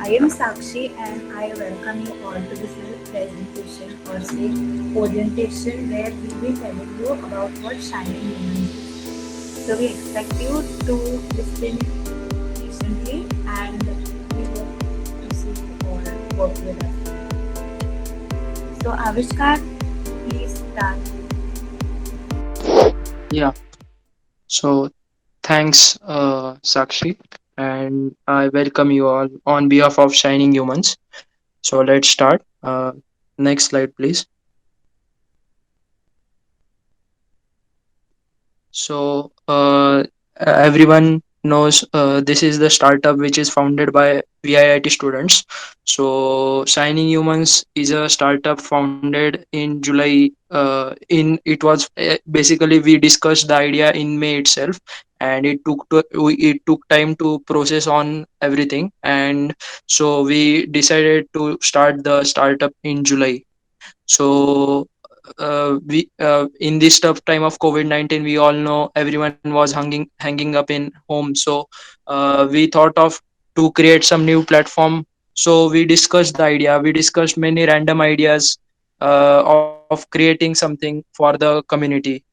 I am Sakshi and I welcome you all to this little presentation or say orientation where we will be telling you about what shining humans is. So we expect you to listen patiently and we hope to see you all work with us. So Avishkar, please start. Yeah, so thanks, Sakshi, and I welcome you all on behalf of Shining Humans. So let's start. Next slide, please. So everyone knows this is the startup which is founded by VIIT students. So Shining Humans is a startup founded in July. In it was basically we discussed the idea in May itself, and it took time to process on everything, and so we decided to start the startup in July. So we in this tough time of COVID-19, we all know everyone was hanging up in home. So we thought of to create some new platform. So we discussed the idea. We discussed many random ideas of creating something for the community.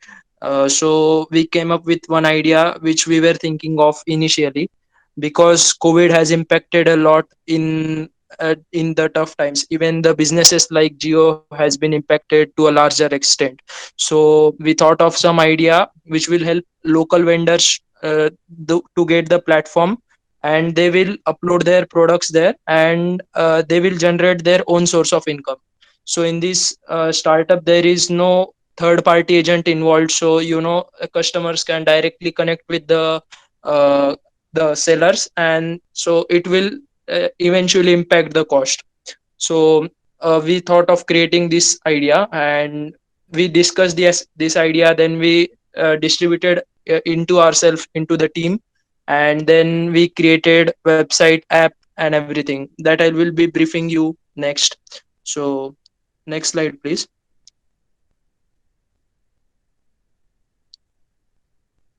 So we came up with one idea which we were thinking of initially, because COVID has impacted a lot in the tough times. Even the businesses like Geo has been impacted to a larger extent. So we thought of some idea which will help local vendors to get the platform, and they will upload their products there, and they will generate their own source of income. So in this startup, there is no third party agent involved. So customers can directly connect with uh, the sellers, and so it will eventually impact the cost. So we thought of creating this idea, and we discussed this idea. Then we distributed into ourselves into the team, and then we created website, app, and everything that I will be briefing you next. So next slide, please.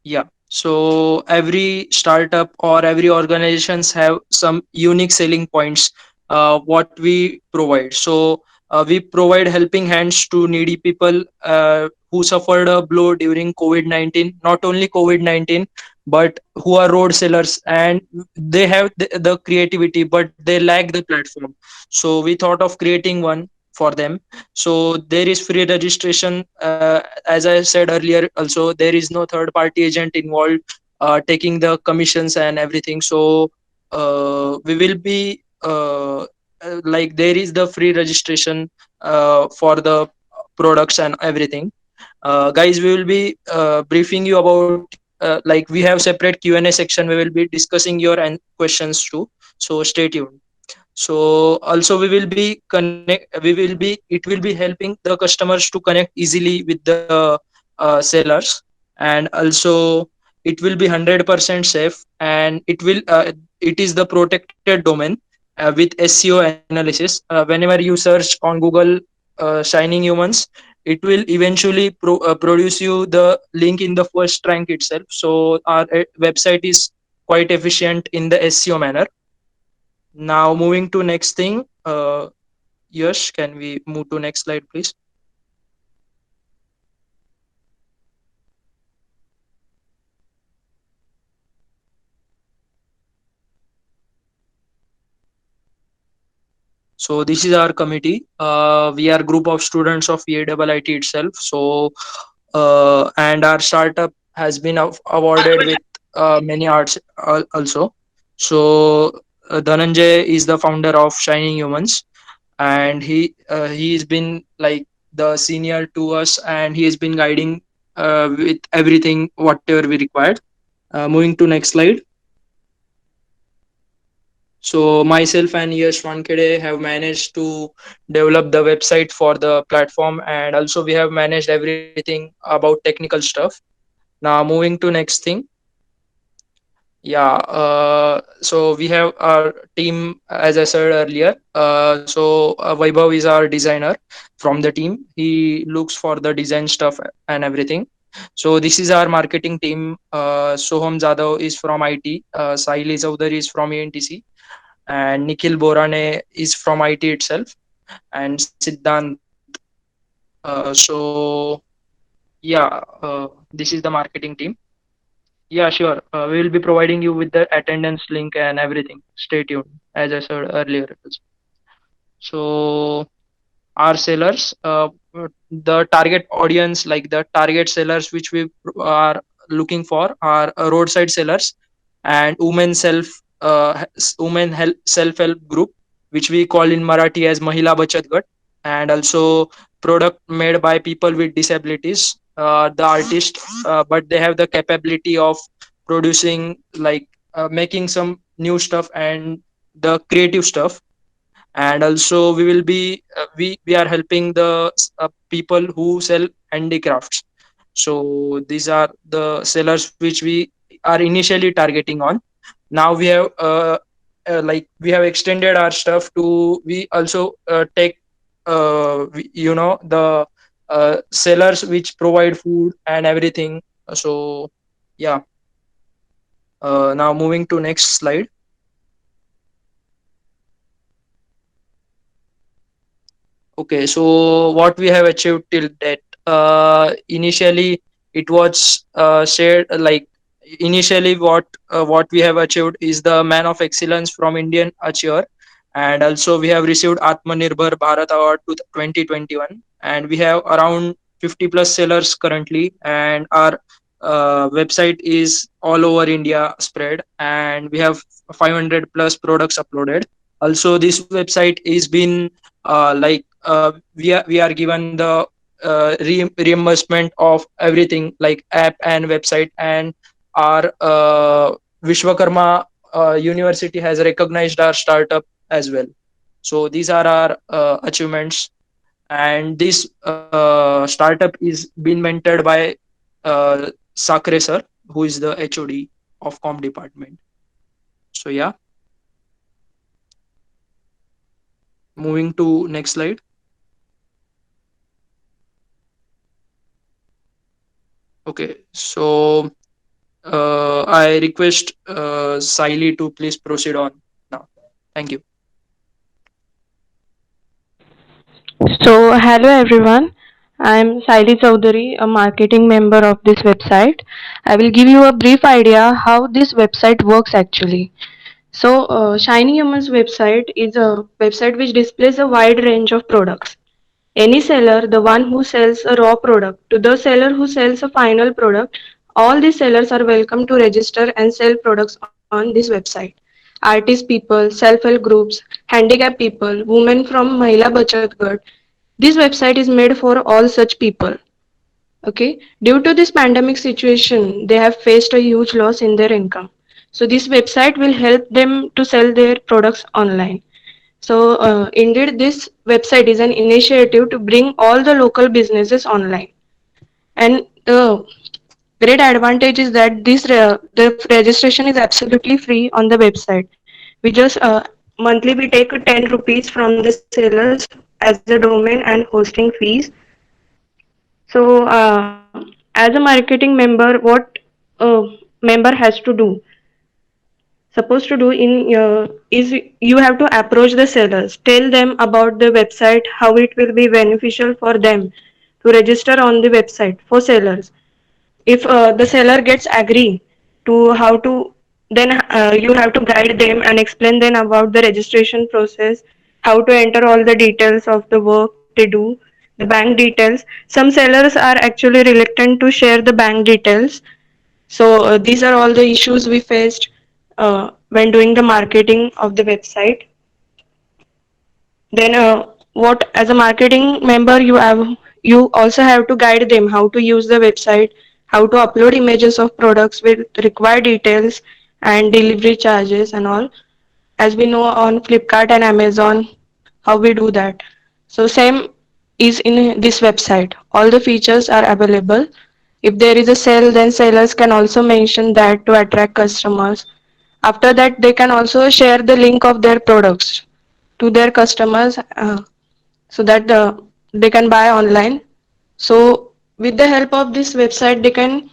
Yeah. So every startup or every organizations have some unique selling points. What we provide. So we provide helping hands to needy people who suffered a blow during COVID-19. Not only COVID-19, but who are road sellers, and they have the creativity, but they lack the platform. So we thought of creating one for them. So there is free registration. As I said earlier, also there is no third party agent involved taking the commissions and everything. So we will be like, there is the free registration for the products and everything. Guys, we will be briefing you about like, we have separate Q&A section. We will be discussing your questions too, so stay tuned. So also it will be helping the customers to connect easily with the sellers. And also it will be 100% safe, and it is the protected domain with SEO analysis. Whenever you search on Google Shining Humans, it will eventually produce you the link in the first rank itself. So our website is quite efficient in the SEO manner. Now moving to next thing, Yash, can we move to next slide, please? So this is our committee. We are group of students of VAIIT itself. So and our startup has been awarded with many arts also. So Dhananjay is the founder of Shining Humans, and he's been like the senior to us, and he has been guiding with everything whatever we required. Moving to next slide. So myself and Yash Wankede have managed to develop the website for the platform, and also we have managed everything about technical stuff. Now moving to next thing. Yeah, so we have our team, as I said earlier. So Vaibhav is our designer from the team. He looks for the design stuff and everything. So this is our marketing team. Soham Jadhav is from IT. Sahil Chaudhary is from ANTC. and Nikhil Borane is from IT itself, and Siddhant. So yeah, this is the marketing team. Yeah, sure. We will be providing you with the attendance link and everything. Stay tuned, as I said earlier. So our sellers, the target audience, like the target sellers which we are looking for, are roadside sellers and women help self-help group, which we call in Marathi as Mahila Bachat Gat, and also product made by people with disabilities. The artist, but they have the capability of producing, like making some new stuff and the creative stuff. And also we will be we are helping the people who sell handicrafts. So these are the sellers which we are initially targeting on. Now we have like we have extended our stuff to, we also take the sellers which provide food and everything. So yeah, now moving to next slide. Okay, so what we have achieved till date? Initially, it was shared like initially what we have achieved is the Man of Excellence from Indian Achiever, and also we have received Atmanirbhar Bharat Award to 2021, and we have around 50 plus sellers currently, and our website is all over India spread, and we have 500 plus products uploaded. Also, this website is been we are given the reimbursement of everything like app and website, and our Vishwakarma University has recognized our startup as well. So these are our achievements, and this startup is being mentored by Sakre sir, who is the HOD of Com department. So yeah, moving to next slide. Okay, so I request Siley to please proceed on now. Thank you. So, hello everyone. I'm Saili Chaudhary, a marketing member of this website. I will give you a brief idea how this website works actually. So, Shiny Humans website is a website which displays a wide range of products. Any seller, the one who sells a raw product, to the seller who sells a final product, all these sellers are welcome to register and sell products on this website. Artist people, self-help groups, handicapped people, women from Mahila Bachat Gat. This website is made for all such people. Okay, due to this pandemic situation, they have faced a huge loss in their income. So this website will help them to sell their products online. So indeed, this website is an initiative to bring all the local businesses online. And the great advantage is that the registration is absolutely free on the website. We just monthly we take 10 rupees from the sellers as a domain and hosting fees. So as a marketing member, what a member has to do, supposed to do in is you have to approach the sellers, tell them about the website, how it will be beneficial for them to register on the website for sellers. If the seller gets agree to how to, then you have to guide them and explain them about the registration process, how to enter all the details of the work they do, the bank details. Some sellers are actually reluctant to share the bank details. So these are all the issues we faced when doing the marketing of the website. Then what, as a marketing member, you also have to guide them how to use the website, how to upload images of products with required details and delivery charges and all. As we know on Flipkart and Amazon, how we do that. So same is in this website. All the features are available. If there is a sale, then sellers can also mention that to attract customers. After that, they can also share the link of their products to their customers so that they can buy online. So with the help of this website, they can,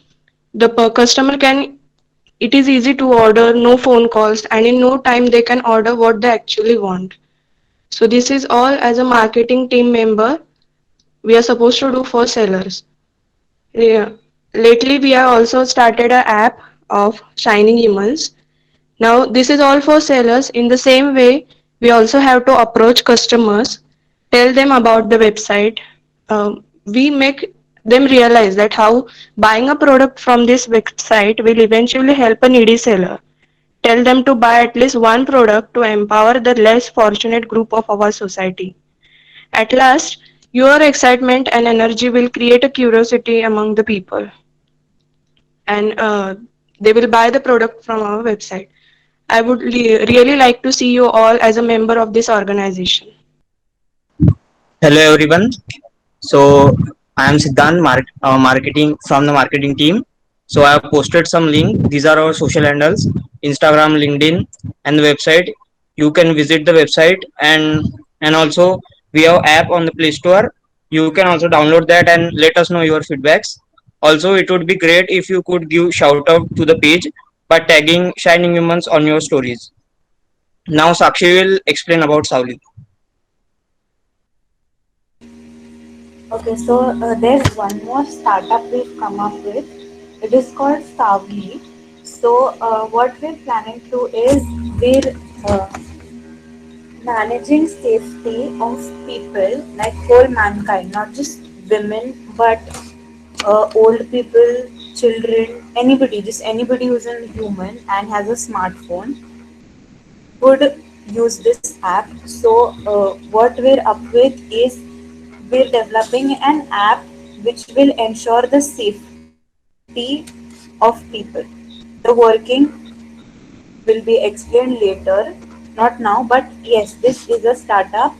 the customer can It is easy to order, no phone calls, and in no time they can order what they actually want. So this is all as a marketing team member we are supposed to do for sellers. Yeah. Lately we have also started a app of Shining Humans. Now this is all for sellers. In the same way, we also have to approach customers, tell them about the website. We make them realize that how buying a product from this website will eventually help a needy seller. Tell them to buy at least one product to empower the less fortunate group of our society. At last, your excitement and energy will create a curiosity among the people, and they will buy the product from our website. I would really like to see you all as a member of this organization. Hello everyone. So I am Siddhant, marketing from the marketing team. So I have posted some link. These are our social handles: Instagram, LinkedIn, and the website. You can visit the website, and also we have app on the Play Store. You can also download that and let us know your feedbacks. Also, it would be great if you could give shout out to the page by tagging Shining Humans on your stories. Now Sakshi will explain about Savli. Okay, so there's one more startup we've come up with. It is called Savli. So what we're planning to is we're managing safety of people like whole mankind, not just women, but old people, children, anybody, just anybody who's a human and has a smartphone would use this app. So what we're up with is we're developing an app which will ensure the safety of people. The working will be explained later, not now, but yes, this is a startup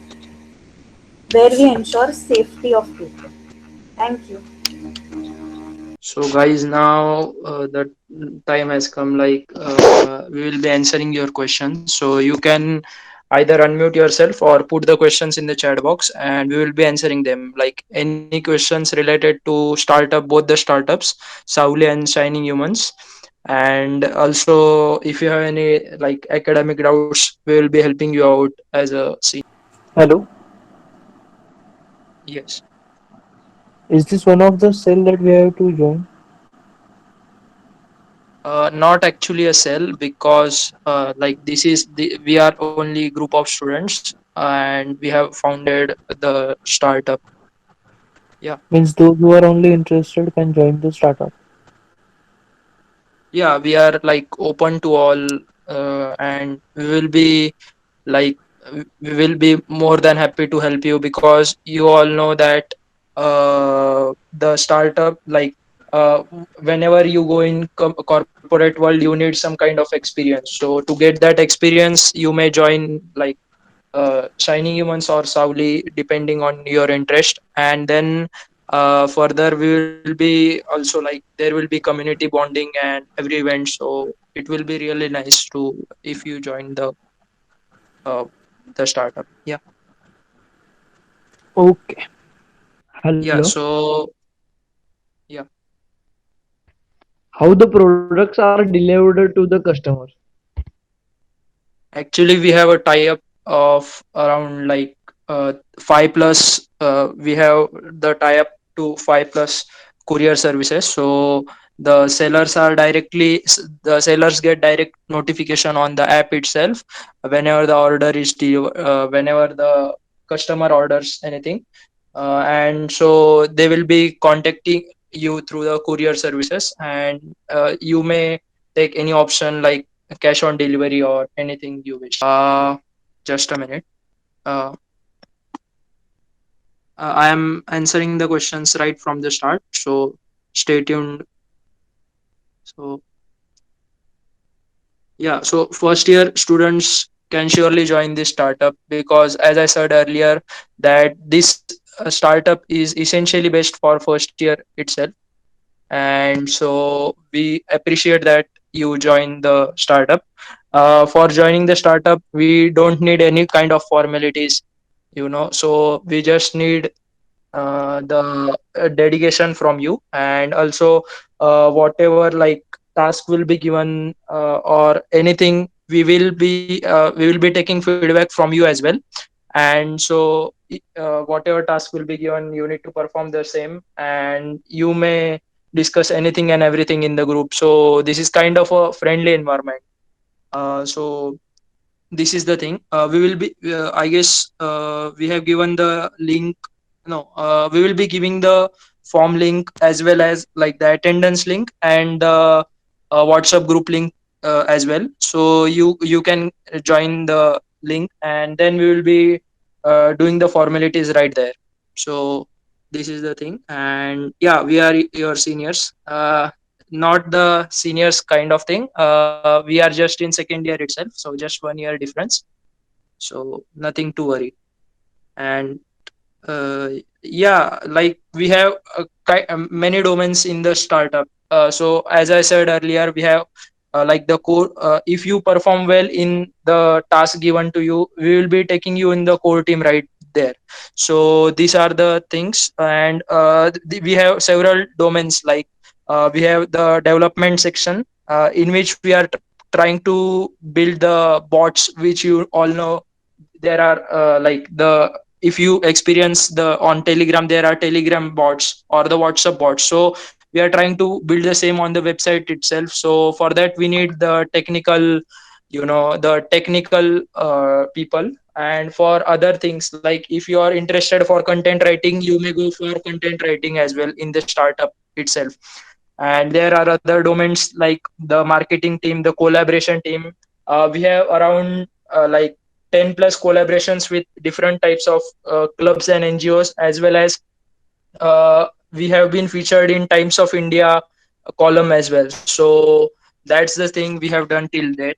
where we ensure safety of people. Thank you. So guys, now the time has come. Like we will be answering your questions. So you can either unmute yourself or put the questions in the chat box, and we will be answering them. Like any questions related to startup, both the startups, Sauli and Shining Humans. And also, if you have any like academic doubts, we will be helping you out as a senior. Hello, Yes. is this one of the cell that we have to join? Not actually a cell because like this is the we are only group of students and we have founded the startup. Yeah, Means those who are only interested can join the startup. yeah, we are like open to all, and we will be like we will be more than happy to help you because you all know that the startup like whenever you go in corporate world you need some kind of experience, so to get that experience you may join like Shining Humans or Sauli, depending on your interest. And then further, we will be also like there will be community bonding and every event. So it will be really nice to if you join uh, the startup. Yeah, Okay. yeah. Hello. So yeah, How the products are delivered to the customers? actually we have a tie-up of around like five plus. We have the tie-up to five plus courier services. So the sellers get direct notification on the app itself whenever the order is whenever the customer orders anything, and so they will be contacting you through the courier services, and you may take any option like cash on delivery or anything you wish. Just a minute. Uh, I am answering the questions right from the start, so stay tuned. So yeah, so first year students can surely join this startup because, as I said earlier, that this startup is essentially based for first year itself, and so we appreciate that you join the startup. For joining the startup, we don't need any kind of formalities, so we just need the dedication from you, and also whatever like task will be given or anything, we will be taking feedback from you as well. And so whatever task will be given, you need to perform the same, and you may discuss anything and everything in the group. So this is kind of a friendly environment. So this is the thing. We will be I guess we have given the link. No, we will be giving the form link as well as like the attendance link and the WhatsApp group link as well. So you can join the link, and then we will be doing the formalities right there. So this is the thing. And yeah, we are your seniors, not the seniors kind of thing. We are just in second year itself, so just 1 year difference. So nothing to worry. And yeah, like we have many domains in the startup. So as I said earlier, we have like the core. If you perform well in the task given to you, we will be taking you in the core team right there. So these are the things. And we have several domains, like we have the development section, in which we are trying to build the bots, which you all know. There are like the, if you experience the on Telegram, there are Telegram bots or the WhatsApp bots. So we are trying to build the same on the website itself. So for that we need the technical, the technical people. And for other things, like if you are interested for content writing, you may go for content writing as well in the startup itself. And there are other domains like the marketing team, the collaboration team. We have around like 10 plus collaborations with different types of clubs and NGOs, as well as we have been featured in Times of India column as well. So that's the thing we have done till date.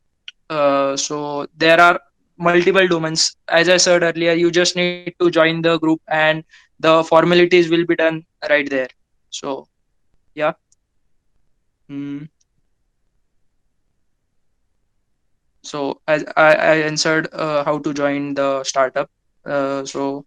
So there are multiple domains. As I said earlier, you just need to join the group, and the formalities will be done right there. So yeah. Mm. So as I answered how to join the startup. So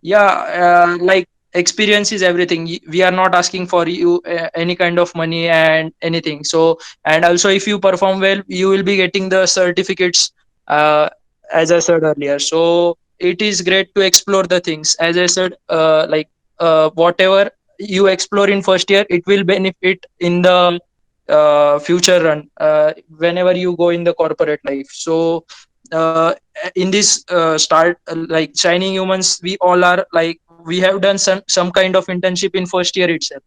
yeah, like experience is everything. We are not asking for you any kind of money and anything. So, and also if you perform well, you will be getting the certificates, uh, as I said earlier. So it is great to explore the things. As I said, like whatever you explore in first year, it will benefit in the future run, whenever you go in the corporate life. So uh, in this start like Shining Humans, we all are like, we have done some kind of internship in first year itself.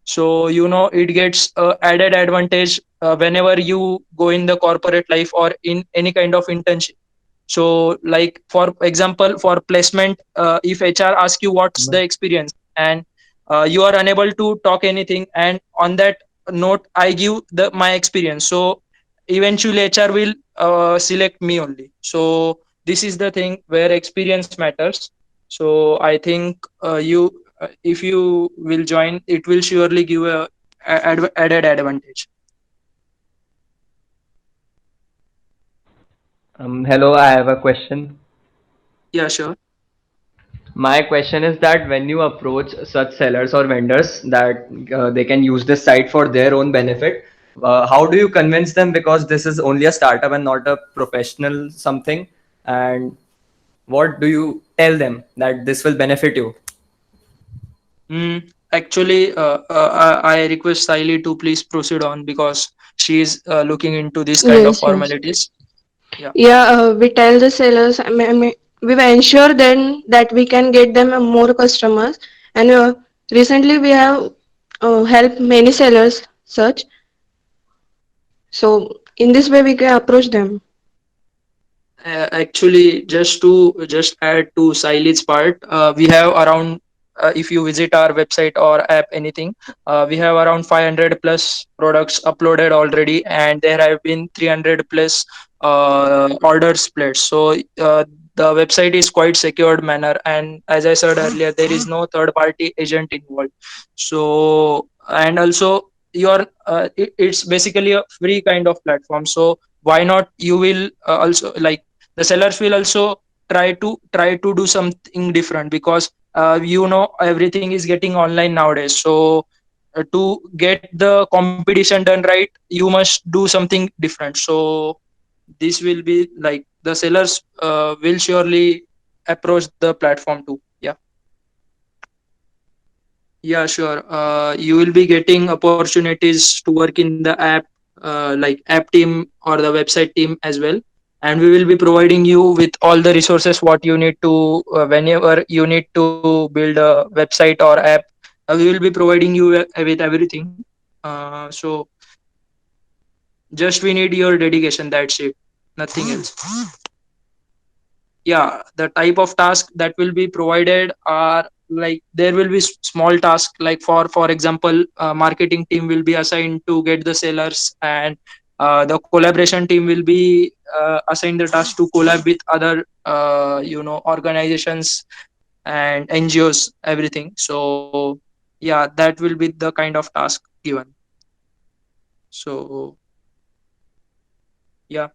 So it gets added advantage whenever you go in the corporate life or in any kind of internship. So like for example, for placement, if HR asks you what's the experience, and you are unable to talk anything, and on that note I give the my experience, so eventually HR will select me only. So this is the thing where experience matters. So I think you if you will join, it will surely give added advantage. Hello, I have a question. Yeah, sure. My question is that when you approach such sellers or vendors that they can use this site for their own benefit, how do you convince them? Because this is only a startup and not a professional something. And what do you tell them that this will benefit you? Actually, I request Siley to please proceed on, because she is looking into this kind of Yes, yes. formalities. Yeah. Yeah, we tell the sellers, we will ensure then that we can get them more customers. And recently we have helped many sellers such. So in this way we can approach them. Actually, just add to Siley's part, we have around, if you visit our website or app, anything, we have around 500 plus products uploaded already, and there have been 300 plus orders placed. So the website is quite secured manner, and as I said earlier, there is no third party agent involved. So, and also your it's basically a free kind of platform. So why not, you will also like, the sellers will also try to do something different, because everything is getting online nowadays. So to get the competition done right, you must do something different. So this will be like the sellers will surely approach the platform too. Yeah. Yeah, sure. You will be getting opportunities to work in the app, like app team or the website team as well. And we will be providing you with all the resources what you need to whenever you need to build a website or app. We will be providing you with everything. So just we need your dedication. That's it. Nothing else. Yeah, the type of task that will be provided are like there will be small tasks, like for example, marketing team will be assigned to get the sellers, and the collaboration team will be assigned the task to collab with other organizations and NGOs, everything. So yeah, that will be the kind of task given. So yeah.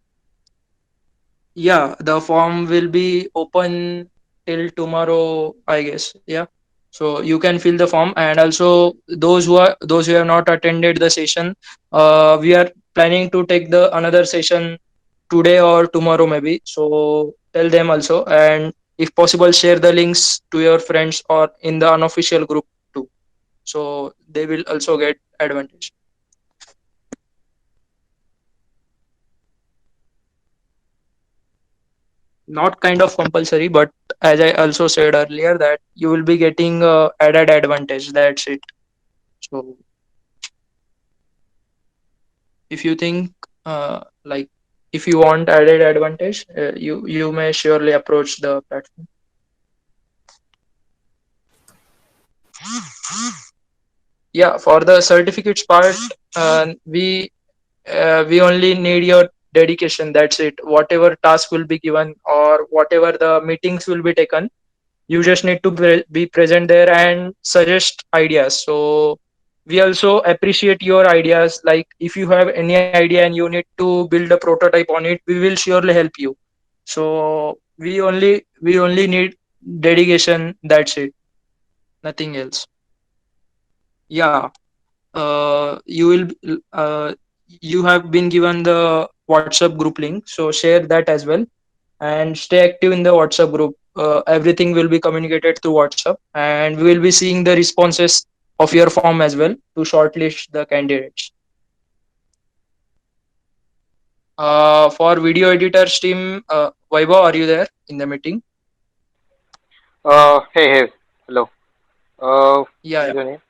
Yeah, the form will be open till tomorrow, I guess. Yeah. So you can fill the form, and also those who have not attended the session, we are planning to take the another session today or tomorrow maybe. So tell them also, and if possible, share the links to your friends or in the unofficial group too. So they will also get advantage. Not kind of compulsory, but as I also said earlier, that you will be getting added advantage. That's it. So if you think like if you want added advantage, you may surely approach the platform. Yeah, for the certificates part, we only need your dedication. That's it. Whatever task will be given or whatever the meetings will be taken, you just need to be present there and suggest ideas. So we also appreciate your ideas. Like if you have any idea and you need to build a prototype on it, we will surely help you. So we only need dedication. That's it. Nothing else. Yeah. You will you have been given the WhatsApp group link, so share that as well, and stay active in the WhatsApp group. Everything will be communicated through WhatsApp, and we will be seeing the responses of your form as well to shortlist the candidates. For video editors team, Vaibhav, are you there in the meeting? Hey, hello. What Yeah, is yeah. your name?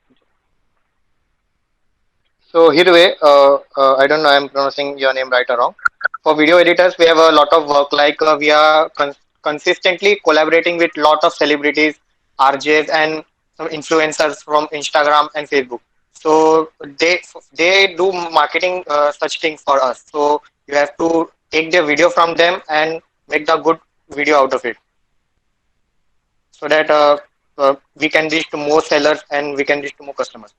So, Hirve, I don't know I'm pronouncing your name right or wrong. For video editors, we have a lot of work. Like we are consistently collaborating with lot of celebrities, RJs, and some influencers from Instagram and Facebook. So they do marketing such things for us. So you have to take the video from them and make the good video out of it, so that we can reach to more sellers and we can reach to more customers.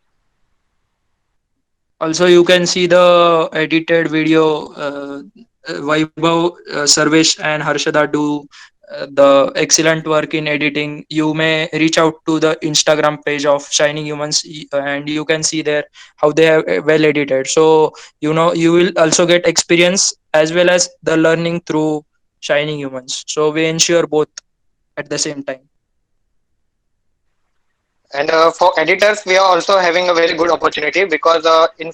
Also, you can see the edited video. Vaibhav, Sarvesh, and Harshada do the excellent work in editing. You may reach out to the Instagram page of Shining Humans, and you can see there how they have well edited. So you will also get experience as well as the learning through Shining Humans. So we ensure both at the same time. And for editors, we are also having a very good opportunity because in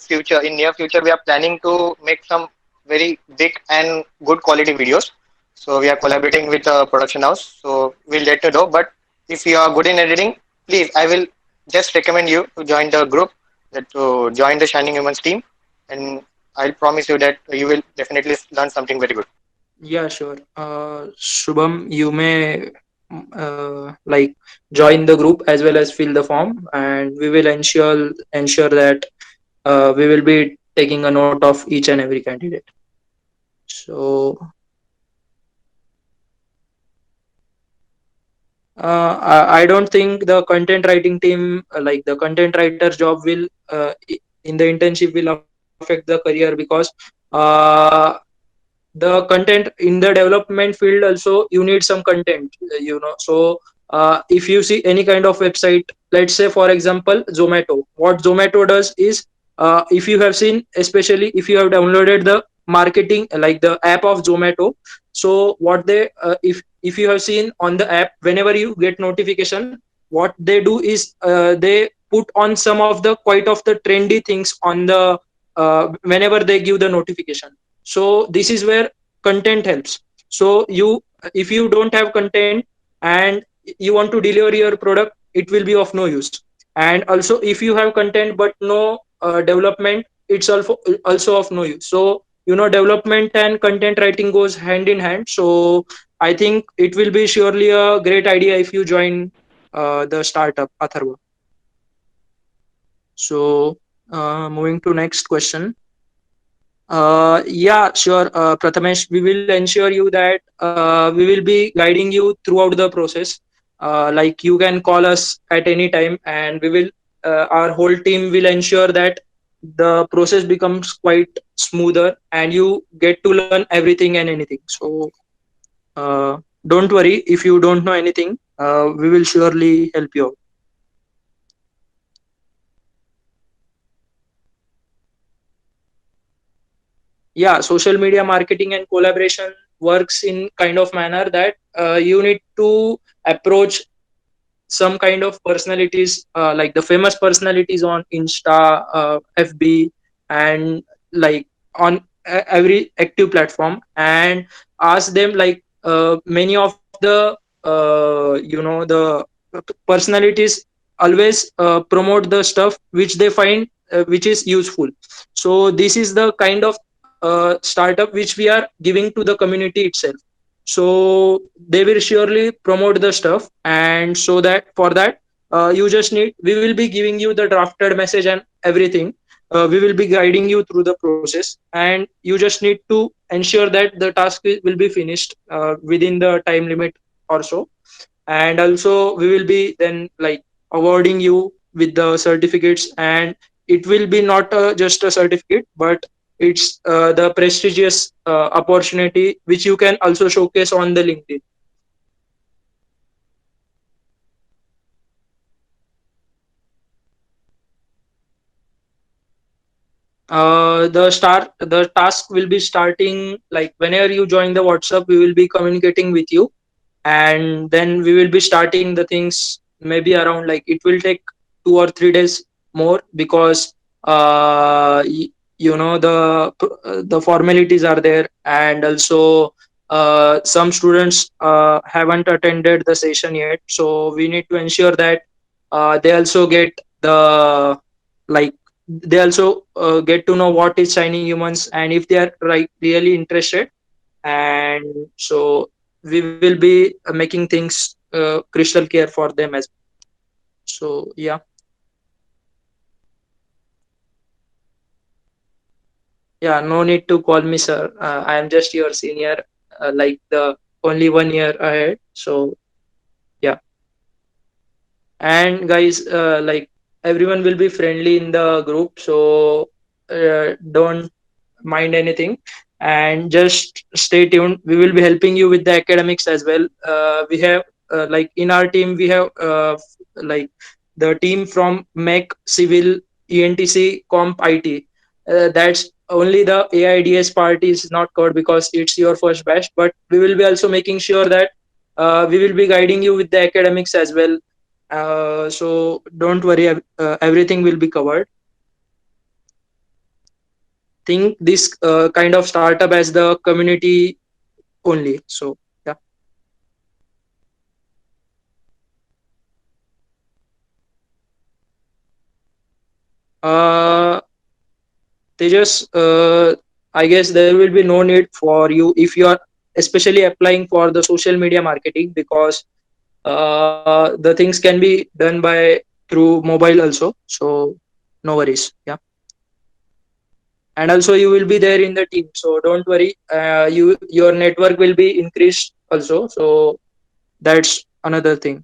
near future, we are planning to make some very big and good quality videos. So we are collaborating with a production house. So we'll let you know. But if you are good in editing, please, I will just recommend you to join the group, to join the Shining Humans team, and I'll promise you that you will definitely learn something very good. Yeah, sure. Shubham, you may like join the group as well as fill the form, and we will ensure that we will be taking a note of each and every candidate. So I don't think the content writing team, like the content writer's job, will in the internship will affect the career, because uh, the content in the development field also you need some content, so if you see any kind of website, let's say for example Zomato, what Zomato does is, if you have seen, especially if you have downloaded the marketing like the app of Zomato, so what they if you have seen on the app, whenever you get notification, what they do is they put on some of the quite of the trendy things on the whenever they give the notification. So this is where content helps. So you, if you don't have content and you want to deliver your product, it will be of no use. And also if you have content but no development, it's also of no use. So development and content writing goes hand in hand. So I think it will be surely a great idea if you join the startup, Atharva. So moving to next question. Yeah, sure, Prathamesh, we will ensure you that we will be guiding you throughout the process. Like you can call us at any time, and we will, our whole team will ensure that the process becomes quite smoother, and you get to learn everything and anything. So uh, don't worry if you don't know anything. We will surely help you out. Yeah, social media marketing and collaboration works in kind of manner that you need to approach some kind of personalities, like the famous personalities on Insta, FB, and like on every active platform, and ask them like many of the the personalities always promote the stuff which they find which is useful. So this is the kind of startup which we are giving to the community itself. So they will surely promote the stuff, and so that for that you just need, we will be giving you the drafted message and everything. We will be guiding you through the process, and you just need to ensure that the task will be finished within the time limit or so. And also we will be then like awarding you with the certificates, and it will be not just a certificate, but it's the prestigious opportunity which you can also showcase on the LinkedIn. The task will be starting like whenever you join the WhatsApp, we will be communicating with you, and then we will be starting the things maybe around, like it will take 2 or 3 days more, because the formalities are there, and also some students haven't attended the session yet, so we need to ensure that they also get the, like they also get to know what is Shining Humans, and if they are like really interested. And so we will be making things crystal clear for them as well. So yeah. Yeah, no need to call me sir. I am just your senior, like the only 1 year ahead. So yeah. And guys, like everyone will be friendly in the group, so don't mind anything, and just stay tuned. We will be helping you with the academics as well. We have like in our team we have like the team from MEC, Civil, ENTC, Comp, IT. That's only the AIDS part is not covered because it's your first batch, but we will be also making sure that we will be guiding you with the academics as well. So don't worry, everything will be covered. Think this kind of startup as the community only. So yeah. uh Tejas, I guess there will be no need for you if you are especially applying for the social media marketing, because the things can be done by through mobile also. So no worries. Yeah. And also you will be there in the team, so don't worry. Your network will be increased also. So that's another thing.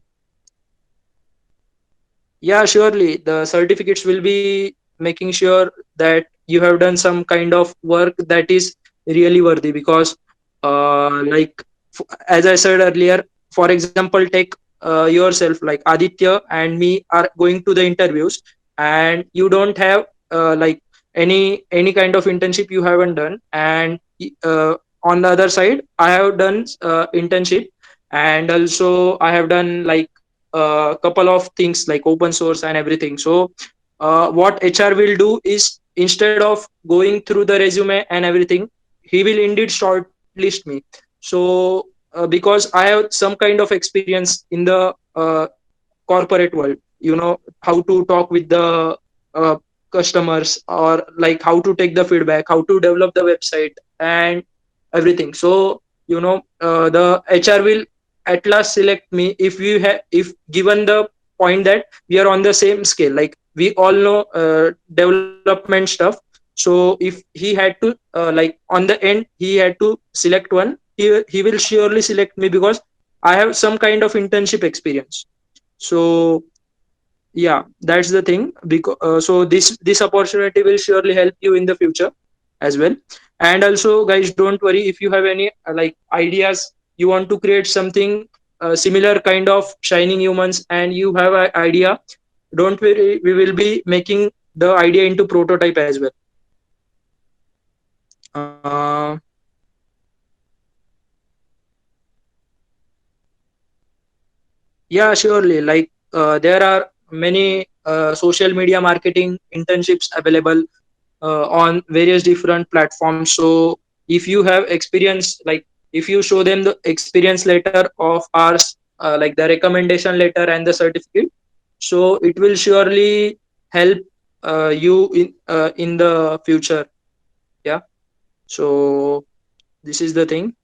Yeah, surely the certificates will be making sure that you have done some kind of work that is really worthy, because like as I said earlier, for example, take yourself, like Aditya and me are going to the interviews, and you don't have like any kind of internship you haven't done, and on the other side I have done internship, and also I have done like a couple of things like open source and everything. So what HR will do is, instead of going through the resume and everything, he will indeed shortlist me. So because I have some kind of experience in the corporate world, how to talk with the uh, customers, or like how to take the feedback, how to develop the website and everything. So the HR will at last select me if we have, if given the point that we are on the same scale, like we all know development stuff. So if he had to like on the end he had to select one, he will surely select me because I have some kind of internship experience. So yeah, that's the thing. Because so this opportunity will surely help you in the future as well. And also guys, don't worry if you have any like ideas, you want to create something similar kind of Shining Humans, and you have an idea, don't worry, we will be making the idea into prototype as well. uh, yeah, surely, like there are many social media marketing internships available on various different platforms. So if you have experience, like if you show them the experience letter of ours, like the recommendation letter and the certificate, so it will surely help you in the future. Yeah, so this is the thing.